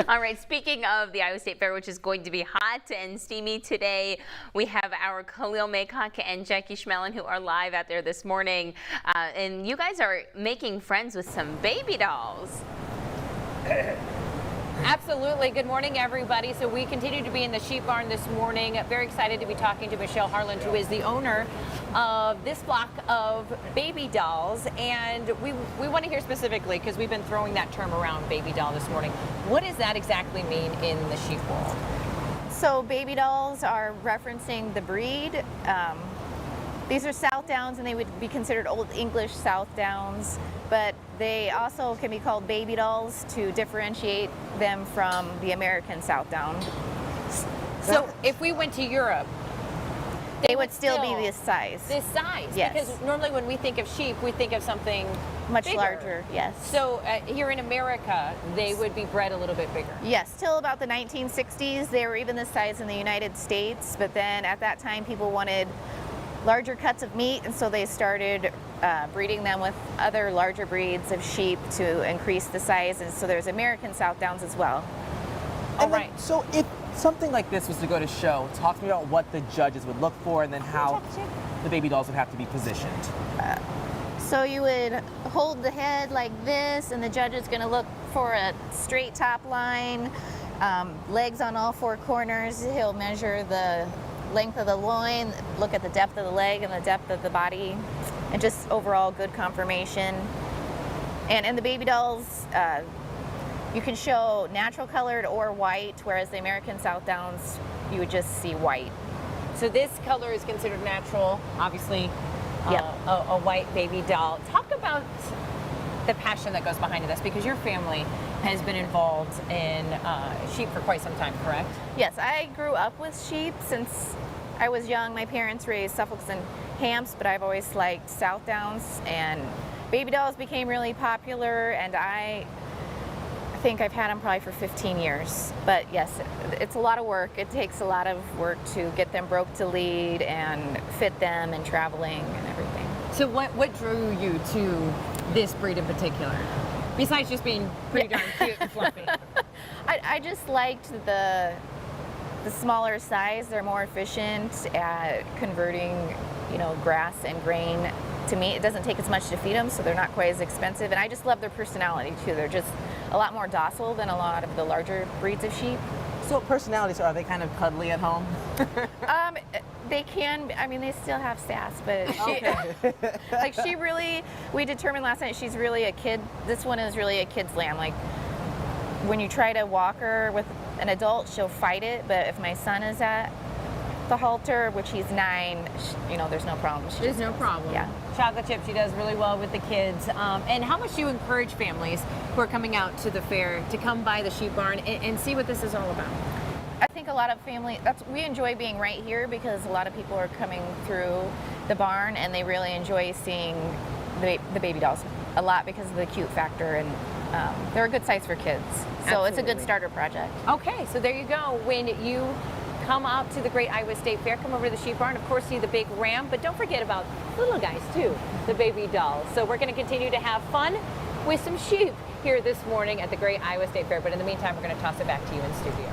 All right, speaking of the Iowa State Fair, which is going to be hot and steamy today, we have our Khalil Maycock and Jackie Schmelin who are live out there this morning. And you guys are making friends with some baby dolls. Absolutely. Good morning, everybody. So we continue to be in the sheep barn this morning. Very excited to be talking to Michelle Harland, who is the owner of this flock of baby dolls. And we want to hear specifically, because we've been throwing that term around, baby doll, this morning. What does that exactly mean in the sheep world? So baby dolls are referencing the breed. These are Southdowns, and they would be considered Old English Southdowns, but they also can be called baby dolls to differentiate them from the American Southdown. So if we went to Europe, they would still be this size. This size? Yes. Because normally when we think of sheep, we think of something much bigger. larger, yes. So here in America, they would be bred a little bit bigger. Yes, till about the 1960s, they were even this size in the United States, but then at that time people wanted larger cuts of meat, and so they started breeding them with other larger breeds of sheep to increase the size, and so there's American Southdowns as well. All right. So if something like this was to go to show, talk to me about what the judges would look for and then how the baby dolls would have to be positioned. So you would hold the head like this, and the judge is going to look for a straight top line, legs on all four corners. He'll measure the length of the loin, look at the depth of the leg and the depth of the body, and just overall good conformation. And in the baby dolls, you can show natural colored or white, whereas the American Southdowns, you would just see white. So this color is considered natural, obviously. A white baby doll. Talk about the passion that goes behind this, because your family has been involved in sheep for quite some time, correct? Yes, I grew up with sheep since I was young. My parents raised Suffolks and Hams, but I've always liked Southdowns, and baby dolls became really popular, and I think I've had them probably for 15 years. But yes, it's a lot of work. It takes a lot of work to get them broke to lead and fit them and traveling and everything. So what drew you to this breed in particular? Besides just being pretty darn cute and fluffy. I just liked the smaller size. They're more efficient at converting, grass and grain to meat. It doesn't take as much to feed them, so they're not quite as expensive. And I just love their personality too. They're just a lot more docile than a lot of the larger breeds of sheep. So personalities, are they kind of cuddly at home? They can, they still have sass, but we determined last night she's really a kid. This one is really a kid's lamb. Like when you try to walk her with an adult, she'll fight it, but if my son is at the halter, which he's 9, there's no problem. There's no problem. Yeah. Chocolate chip, she does really well with the kids. And how much do you encourage families who are coming out to the fair to come by the sheep barn and see what this is all about? I think a lot of we enjoy being right here because a lot of people are coming through the barn and they really enjoy seeing the baby dolls a lot because of the cute factor, and they're a good size for kids. So Absolutely. It's a good starter project. Okay, so there you go. When you come out to the Great Iowa State Fair, come over to the sheep barn, of course see the big ram, but don't forget about the little guys too, the baby dolls. So we're going to continue to have fun with some sheep here this morning at the Great Iowa State Fair, but in the meantime we're going to toss it back to you in studio.